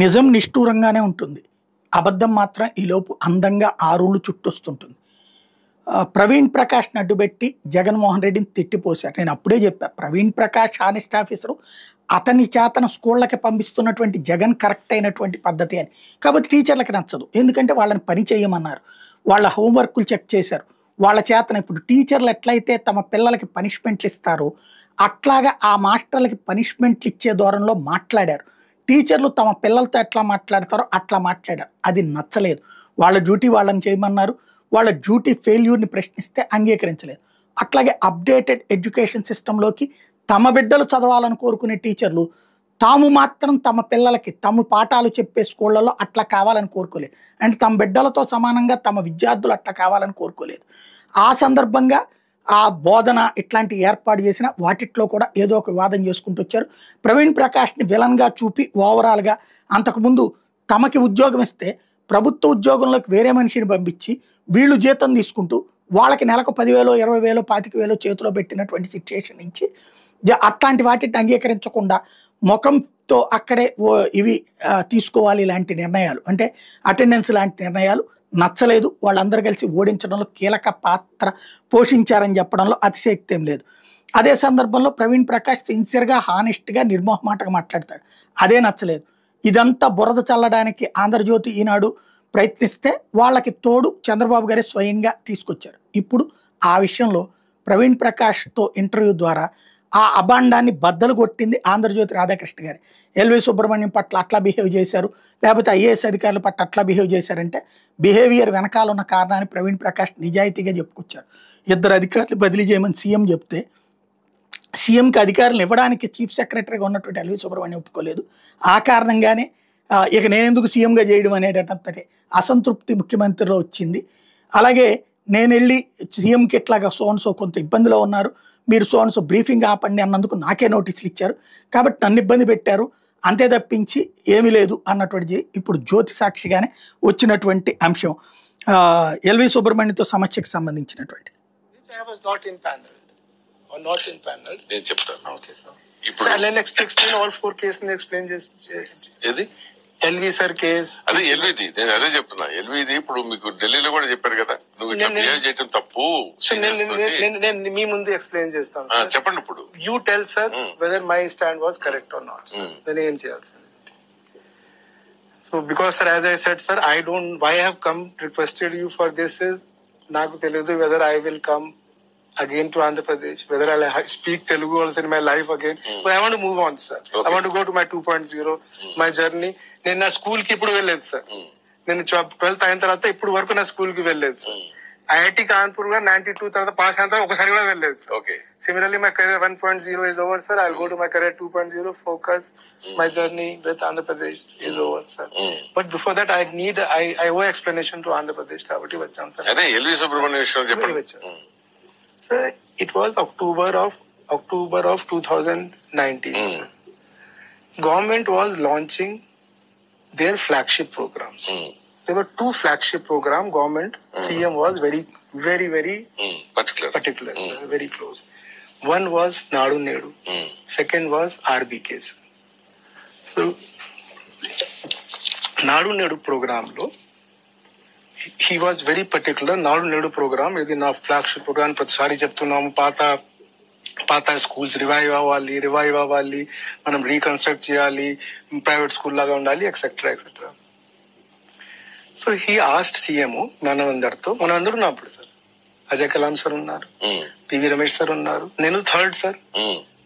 నిజం నిష్ఠూరంగానే ఉంటుంది. అబద్ధం మాత్రం ఈలోపు అందంగా ఆరుళ్ళు చుట్టొస్తుంటుంది. ప్రవీణ్ ప్రకాష్‌ని అడ్డుపెట్టి జగన్మోహన్ రెడ్డిని తిట్టిపోశారు. నేను అప్పుడే చెప్పా. Praveen Prakash honest officer. అతని చేతన స్కూళ్ళకి పంపిస్తున్నటువంటి జగన్ కరెక్ట్ అయినటువంటి పద్ధతి అని. కాబట్టి టీచర్లకి నచ్చదు. ఎందుకంటే వాళ్ళని పని చేయమన్నారు. వాళ్ళ హోంవర్కులు చెక్ చేశారు. వాళ్ళ చేతన ఇప్పుడు టీచర్లు ఎట్లయితే తమ పిల్లలకి పనిష్మెంట్లు ఇస్తారో, అట్లాగా ఆ మాస్టర్లకి పనిష్మెంట్లు ఇచ్చే ధోరణిలో మాట్లాడారు. టీచర్లు తమ పిల్లలతో ఎట్లా మాట్లాడతారో అట్లా మాట్లాడారు. అది నచ్చలేదు. వాళ్ళ డ్యూటీ వాళ్ళని చేయమన్నారు. వాళ్ళ డ్యూటీ ఫెయిల్యూర్‌ని ప్రశ్నిస్తే అంగీకరించలేదు. అట్లాగే అప్డేటెడ్ ఎడ్యుకేషన్ సిస్టమ్‌లోకి తమ బిడ్డలు చదవాలని కోరుకునే టీచర్లు, తాము మాత్రం తమ పిల్లలకి తమ పాఠాలు చెప్పే స్కూళ్ళలో అట్లా కావాలని కోరుకోలేదు. అంటే తమ బిడ్డలతో సమానంగా తమ విద్యార్థులు అట్లా కావాలని కోరుకోలేదు. ఆ సందర్భంగా ఆ బోధన ఇట్లాంటివి ఏర్పాటు చేసిన వాటిట్లో కూడా ఏదో ఒక వివాదం చేసుకుంటూ వచ్చారు. ప్రవీణ్ ప్రకాష్‌ని విలన్‌గా చూపి ఓవరాల్‌గా అంతకుముందు తమకి ఉద్యోగం ఇస్తే ప్రభుత్వ ఉద్యోగంలోకి వేరే మనిషిని పంపించి వీళ్ళు జీతం తీసుకుంటూ వాళ్ళకి నెలకు 10,000, 20,000, 25,000 చేతిలో పెట్టినటువంటి సిట్యుయేషన్ నుంచి అట్లాంటి వాటిని అంగీకరించకుండా ముఖంతో అక్కడే ఇవి తీసుకోవాలి ఇలాంటి నిర్ణయాలు. అంటే అటెండెన్స్ లాంటి నిర్ణయాలు నచ్చలేదు. వాళ్ళందరూ కలిసి ఓడించడంలో కీలక పాత్ర పోషించారని చెప్పడంలో అతిశయోక్తి ఏం లేదు. అదే సందర్భంలో ప్రవీణ్ ప్రకాష్ సిన్సియర్‌గా, హానెస్ట్‌గా, నిర్మోహమాటంగా మాట్లాడతాడు. అదే నచ్చలేదు. ఇదంతా బురద చల్లడానికి ఆంధ్రజ్యోతి, ఈనాడు ప్రయత్నిస్తే వాళ్ళకి తోడు చంద్రబాబు గారే స్వయంగా తీసుకొచ్చారు. ఇప్పుడు ఆ విషయంలో ప్రవీణ్ ప్రకాష్‌తో ఇంటర్వ్యూ ద్వారా ఆ అభాండాన్ని బద్దలు కొట్టింది ఆంధ్రజ్యోతి రాధాకృష్ణ గారే. ఎల్వి సుబ్రహ్మణ్యం పట్ల అట్లా బిహేవ్ చేశారు, లేకపోతే ఐఏఎస్ అధికారుల పట్ల అట్లా బిహేవ్ చేశారంటే బిహేవియర్ వెనకాల ఉన్న కారణాన్ని ప్రవీణ్ ప్రకాష్ నిజాయితీగా చెప్పుకొచ్చారు. ఇద్దరు అధికారులు బదిలీ చేయమని సీఎం చెప్తే సీఎంకి అధికారులు ఇవ్వడానికి చీఫ్ సెక్రటరీగా ఉన్నటువంటి ఎల్వి సుబ్రహ్మణ్యం ఒప్పుకోలేదు. ఆ కారణంగానే ఇక నేనెందుకు సీఎంగా చేయడం అనేటంతటి అసంతృప్తి ముఖ్యమంత్రిలో వచ్చింది. అలాగే నేనెళ్ళి సీఎంకి ఇట్లాగా సో కొంత ఇబ్బందిలో ఉన్నారు, మీరు సో బ్రీఫింగ్ ఆపండి అన్నందుకు నాకే నోటీసులు ఇచ్చారు, కాబట్టి నన్ను ఇబ్బంది పెట్టారు, అంతే తప్పించి ఏమీ లేదు అన్నటువంటిది ఇప్పుడు జ్యోతి సాక్షిగానే వచ్చినటువంటి అంశం. ఎల్వి సుబ్రహ్మణ్యంతో సమస్యకు సంబంధించినటువంటి. నేను చెప్తాను. ఇప్పుడు ఎక్స్ప్లెయిన్ ఆల్ 4 కేసులు ఎక్స్ప్లెయిన్ చేసి ఎల్వి సార్ కేస్ అదే ఎల్విది, నేను అదే చెప్తున్నా. ఎల్విది ఇప్పుడు మీకు ఢిల్లీలో కూడా చెప్పారు కదా, నువ్వు ఇట్లా బిహేవ్ చేయడం తప్పు. నేను మీ ముందు ఎక్స్ప్లెయిన్ చేస్తాను. చెప్పండి. ఇప్పుడు you tell sir whether my stand was correct or not. నేను ఏం చేయాల్సింది? So because sir, as I said sir, I don't why I have come requested you for this is నాకు తెలియదు whether I will come again to Andhra Pradesh, whether I'll speak Telugu also in my life again. So I want to move on, sir. Okay. I want to go to my 2.0, my journey. నేను నా school కి ఇప్పుడు వెళ్ళలేదు sir. నేను 12th అయిన తర్వాత ఇప్పుడు వరకు నా స్కూల్ కి వెళ్ళలేదు సార్. ఐఐటి కాన్పూర్ గా 92 తర్వాత పాస్ అయిన తర్వాత ఒకసారి కూడా వెళ్ళలేదు. Okay. Similarly, my career 1.0 is over, sir. I'll go to my career 2.0, focus. My journey with Andhra Pradesh is over, sir. But before that, I owe explanation to Andhra Pradesh. కాబట్టి వచ్చాను sir. అదే LV Subrahmanyam విషయం చెప్పండి. Sir, it was October of 2019. Government was launching their flagship programs. There were 2 flagship programs. Government CM was very particular, very close. One was Nadu Nedu. Second was RBKs. So Nadu Nedu program lo he was very particular. Nadu Nedu program ఇది నా flagship programme. ప్రతిసారి చెప్తున్నాము, పాత schools revive అవ్వాలి, మనం reconstruct చేయాలి, private school లాగా ఉండాలి, etcetera. So he asked CM మనందరితో, మనందరూ ఉన్నప్పుడు సార్ అజయ్ కలాం సార్ ఉన్నారు, పివి రమేష్ సార్ ఉన్నారు, నేను థర్డ్ సార్,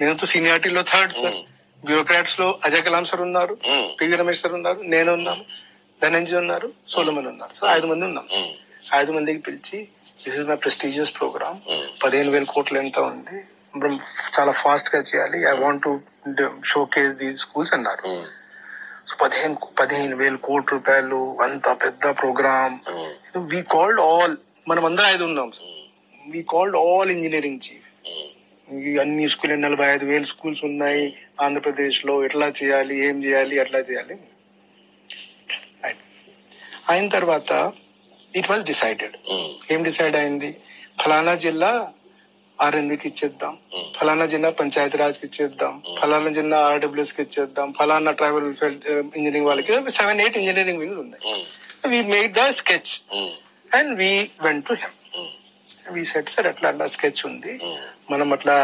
నేను సీనియారిటీలో థర్డ్ సార్, బ్యూరోక్రాట్స్ లో అజయ్ కలాం సార్ ఉన్నారు, పివి రమేష్ సార్ ఉన్నారు, నేను ఉన్నాను, ధనంజయ్ ఉన్నారు, సోలమన్ ఉన్నారు. సో 5 మంది ఉన్నాం. 5 మందికి పిలిచి this is my prestigious program, 15,000 కోట్లు ఎంత ఉంది, చాలా ఫాస్ట్ గా చేయాలి, I want to showcase these schools అన్నారు. సో 15,000 కోట్ల రూపాయలు అంత పెద్ద ప్రోగ్రామ్. వి కాల్డ్ ఆల్, మనం అందరం 5 ఉన్నాం. We called all engineering chief. అన్ని స్కూల్ 45,000 స్కూల్స్ ఉన్నాయి ఆంధ్రప్రదేశ్ లో, ఎట్లా చేయాలి, ఏం చేయాలి, అట్లా చేయాలి. అయిన తర్వాత ఇట్ వాజ్ డిసైడెడ్. ఏం డిసైడ్ అయింది? ఫలానా జిల్లా ఆర్ఎన్బికి ఇచ్చేద్దాం, ఫలానా జిల్లా పంచాయతీ రాజ్ కి ఇచ్చేద్దాం, ఫలానా జిల్లా ఆర్డబ్ల్యూఎస్ కి ఇచ్చేద్దాం, ఫలానా ట్రైబల్ ఇంజనీరింగ్ వాళ్ళకి 7-8 ఇంజనీరింగ్ వింగ్స్ ఉన్నాయి. We made the sketch and we went to him. We set sir అట్లా అట్లా స్కెచ్ ఉంది, మనం అట్లా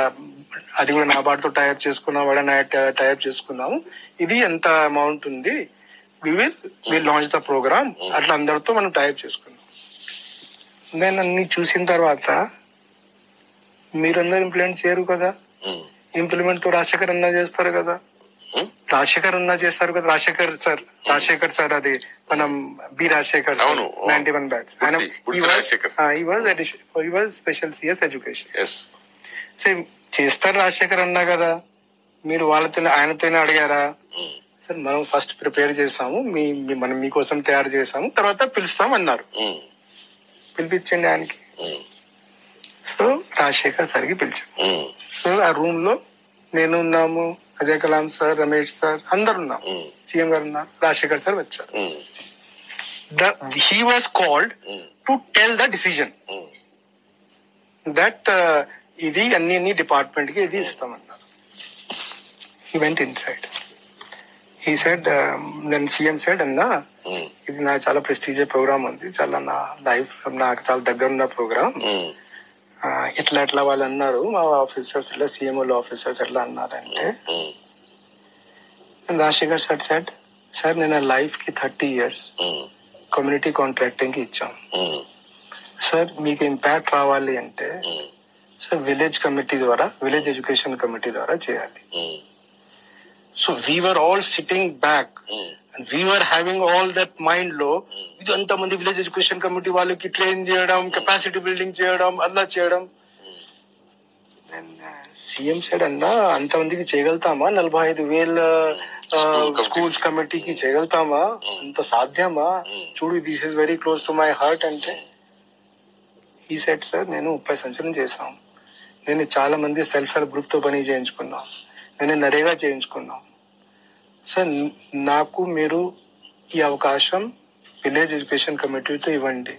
అది కూడా నాబార్డుతో టైప్ చేసుకున్నాం, వాడ టైప్ చేసుకున్నాము, ఇది ఎంత అమౌంట్ ఉంది, వి లాంచ్ ద ప్రోగ్రామ్, అట్లా అందరితో మనం టైప్ చేసుకున్నాం. నేను అన్ని చూసిన తర్వాత మీరందరూ ఇంప్లిమెంట్ చేయరు కదా, ఇంప్లిమెంట్ తో రాజశేఖర్ అన్నా చేస్తారు కదా, రాజశేఖర్ అన్నా చేస్తారు కదా, రాజశేఖర్ సార్ అది మనం B Rajasekhar 91 batch, special CS education చేస్తారు రాజశేఖర్ అన్నా కదా, మీరు వాళ్ళతో ఆయనతోనే అడిగారా? సార్ మనం ఫస్ట్ ప్రిపేర్ చేసాము, మనం మీకోసం తయారు చేసాము, తర్వాత పిలుస్తాం అన్నారు. పిలిపించండి ఆయనకి. సో రాజశేఖర్ సార్కి పిలిచాం. సో ఆ రూమ్ లో నేను ఉన్నాము, అజయ్ కలాం సార్, రమేష్ సార్, అందరు ఉన్నాం, సీఎం గారు ఉన్నారు, రాజశేఖర్ సార్ వచ్చారు. He was called to tell the decision that ఇది అన్ని డిపార్ట్మెంట్ కి ఇది ఇస్తామన్నారు. He went inside. He said, then CM said, అన్నా ఇది నాకు చాలా ప్రెస్టీజియస్ ప్రోగ్రామ్ ఉంది, చాలా నా లైఫ్ నాకు చాలా దగ్గర ఉన్న ప్రోగ్రామ్, ఎట్లా వాళ్ళు అన్నారు మా ఆఫీసర్స్, ఇట్లా సీఎంఓ ఆఫీసర్స్ ఎట్లా అన్నారంటే, రాజశేఖర్ సార్ సెడ్, సార్ నేను లైఫ్ కి 30 years కమ్యూనిటీ కాంట్రాక్టింగ్ కి ఇచ్చాం సార్, మీకు ఇంపాక్ట్ రావాలి అంటే సార్ విలేజ్ కమిటీ ద్వారా, విలేజ్ ఎడ్యుకేషన్ కమిటీ ద్వారా చేయాలి. So we were all sitting back and we were having all that mind లో ఇది అంతమంది విలేజ్ ఎడ్యుకేషన్ కమిటీ వాళ్ళకి ట్రైన్ చేయడం, కెపాసిటీ బిల్డింగ్ చేయడం, అలా చేయడం. సీఎం సైడ్ అన్నా అంతమందికి చేయగలుగుతామా, 45,000 స్కూల్స్ కమిటీకి చేయగలుగుతామా, అంత సాధ్యమా, చూడు this is very close to my heart అంటే. ఈ సెట్ సార్ నేను 30 సంవత్సరం చేశాం, నేను చాలా మంది సెల్ఫ్ హెల్ప్ గ్రూప్ తో పని చేయించుకున్నాం, నేను నరేగా చేయించుకున్నాం సార్, నాకు మీరు ఈ అవకాశం విలేజ్ ఎడ్యుకేషన్ కమిటీతో ఇవ్వండి.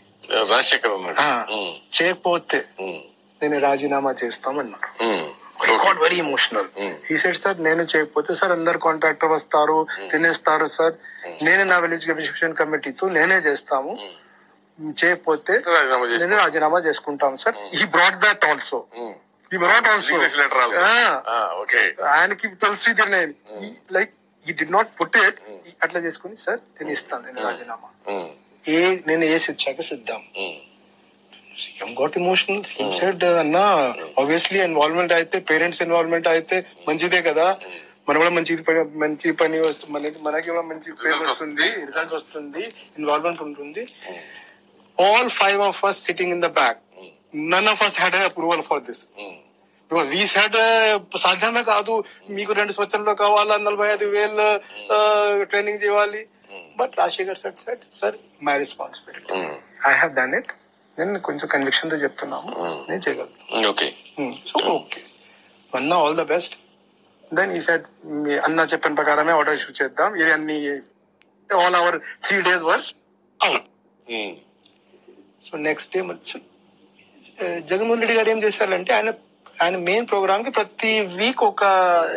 చేయకపోతే నేను రాజీనామా చేస్తామన్నారు. Very emotional. ఈ సెట్ సార్ నేను చేయకపోతే సార్ అందరు కాంట్రాక్టర్ వస్తారు, తినేస్తారు సార్, నేనే నా విలేజ్ ఎడ్యుకేషన్ కమిటీతో నేనే చేస్తాము, చేయకపోతే నేను రాజీనామా చేసుకుంటాం సార్. ఈ బ్రాట్ దట్ ఆల్సో, ఆయనకి తెలుసు ఇది, like he did not put it, అట్లా చేసుకుని సార్ నేను ఇస్తాను, నేను రాజీనామా, నేను ఏ శిక్షకు సిద్ధం. CM got emotional. CM said, అన్నా ఆబ్వియస్లీ ఇన్వాల్వ్మెంట్ అయితే, పేరెంట్స్ ఇన్వాల్వ్మెంట్ అయితే మంచిదే కదా, మనం కూడా మంచి పని వస్తుంది, మనకి కూడా మంచి పేరు వస్తుంది, రిజల్ట్ వస్తుంది, ఇన్వాల్వ్మెంట్ ఉంటుంది. All 5 of us sitting in the back, none of us had an approval for this. We said సాధ్యమే కాదు, మీకు 2 సంవత్సరంలో కావాలా, 45,000 ట్రైనింగ్ చేయాలి. But Rajasekhar said, sir my responsibility, I have done it, నేను కొంచెం కన్విక్షన్ తో చెప్తున్నాము, నేను చేయగలను. సో ఓకే అన్నా, ఆల్ ద బెస్ట్. దెన్ ఈ సెడ్, అన్నా చెప్పిన ప్రకారమే ఆర్డర్ ఇష్యూ చేద్దాం, ఇది అన్ని all our 3 days work out. So next day Jaganmohan Reddy గారు ఏం చేశారంటే, ఆయన మెయిన్ ప్రోగ్రామ్ కి ప్రతి వీక్ ఒక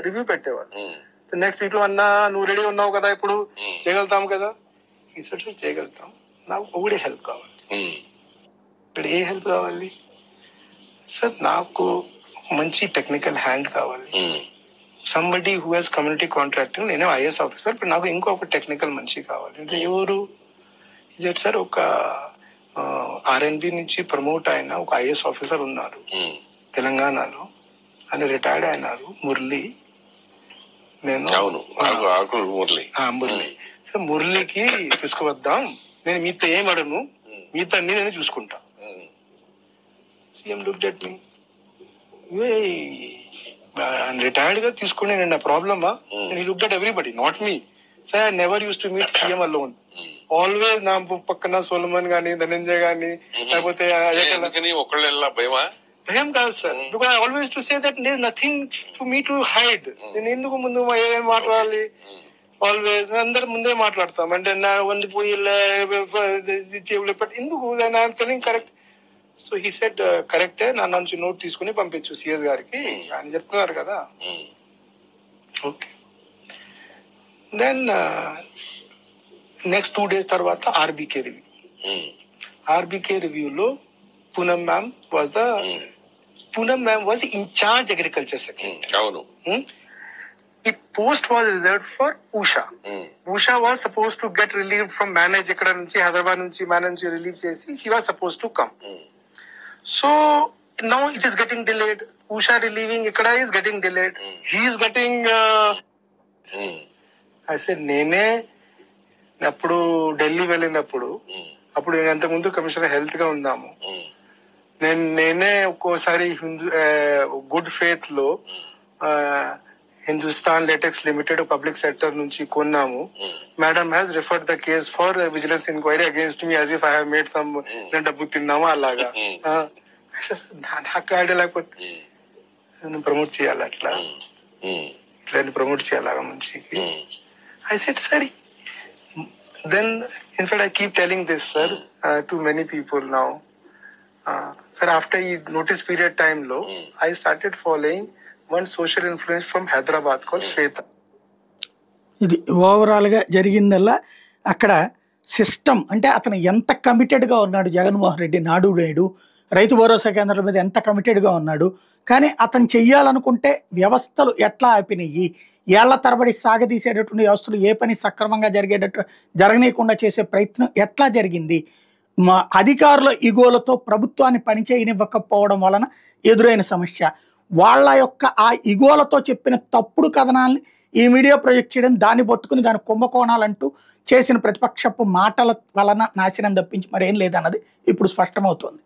రివ్యూ పెట్టేవాడు. నెక్స్ట్ వీక్ లో అన్నా నువ్వు రెడీ ఉన్నావు కదా, ఇప్పుడు చేయగలుగుతాం కదా, చేయగలుగుతాం, నాకు ఒకటే హెల్ప్ కావాలి. ఇక్కడ ఏ హెల్ప్ కావాలి సార్, నాకు మంచి టెక్నికల్ హ్యాండ్ కావాలి, somebody who has community contracting, నేను ఐఏఎస్ ఆఫీసర్, ఇప్పుడు నాకు ఇంకొక టెక్నికల్ మనిషి కావాలి. అంటే ఎవరు సార్, ఒక ఆర్ఎన్బి నుంచి ప్రమోట్ అయిన ఒక ఐఏఎస్ ఆఫీసర్ ఉన్నారు తెలంగాణలో, ఆయన రిటైర్డ్ అయినారు, మురళి. నేను మురళి సార్, మురళికి తీసుకువద్దాం, నేను మీతో ఏం అడను, మీతో అన్ని నేను చూసుకుంటా. CM looked at me, retired గా తీసుకుని నేను ప్రాబ్లమా, he looked at everybody, not me. Sir, I never used to meet CM alone. Always నా పక్కన సోలమన్ గానీ, ధనంజయ్ గానీ, లేకపోతే భయం కాదు sir, because I always to say that there is nothing for me to hide. నేను ఎందుకు ముందు ఏం మాట్లాడాలి, ఆల్వేస్ అందరు ముందే మాట్లాడతాం, అంటే నా వంది పోయి ఎందుకు కరెక్ట్. సో హీ సెడ్ కరెక్టే, నా నుంచి నోట్ తీసుకుని పంపించు సిఎస్ గారికి అని చెప్తున్నారు కదా. ఓకే. దెన్ నెక్స్ట్ 2 days తర్వాత ఆర్బీకే రివ్యూ. ఆర్బీకే రివ్యూలో Poonam ma'am was incharge agriculture secretary. అవును. The post was reserved for Usha. Usha was supposed to get relieved from manage ikkada nunchi Hyderabad nunchi manage relieve chesi. She was supposed to come. So now it is getting delayed. Usha relieving ikkada is getting delayed. He is getting I said నేనే అప్పుడు ఢిల్లీ వెళ్ళినప్పుడు అప్పుడు నేను అంతకుముందు commissioner health గా ఉన్నాము. నేనే ఒక్కోసారి గుడ్ ఫేత్ లో Hindustan latex limited public sector నుంచి కొన్నాము. Madam has referred the case for vigilance enquiry against me as if I have made some డబ్బు తిన్నామా అలాగా. నాకు ఐడియా లేకపోతే ప్రమోట్ చేయాలి, అట్లా ఇట్లా ప్రమోట్ చేయాలి మంచి. ఐ సెడ్ సరే. Then in fact I keep telling this sir to many people now. Sir after ఈ నోటీస్ పీరియడ్ టైమ్ లో I started following one social influence from Hyderabad called Shweta. ఇది ఓవరాల్గా జరిగిందల్లా అక్కడ సిస్టమ్ అంటే అతను ఎంత కమిటెడ్గా ఉన్నాడు జగన్మోహన్ రెడ్డి, నాడు నేడు రైతు భరోసా కేంద్రాల మీద ఎంత కమిటెడ్గా ఉన్నాడు. కానీ అతను చెయ్యాలనుకుంటే వ్యవస్థలు ఎట్లా ఆపినాయి, ఏళ్ల తరబడి సాగదీసేటటువంటి వ్యవస్థలు ఏ పని సక్రమంగా జరగనీయకుండా చేసే ప్రయత్నం ఎట్లా జరిగింది, మా అధికారుల ఇగోలతో ప్రభుత్వాన్ని పనిచేయనివ్వకపోవడం వలన ఎదురైన సమస్య, వాళ్ళ యొక్క ఆ ఇగోలతో చెప్పిన తప్పుడు కథనాల్ని ఈ మీడియా ప్రొజెక్ట్ చేయడం, దాన్ని పట్టుకుని దాని కుంభకోణాలంటూ చేసిన ప్రతిపక్షపు మాటల వలన నాశనం తప్పించి మరేం లేదన్నది ఇప్పుడు స్పష్టమవుతోంది.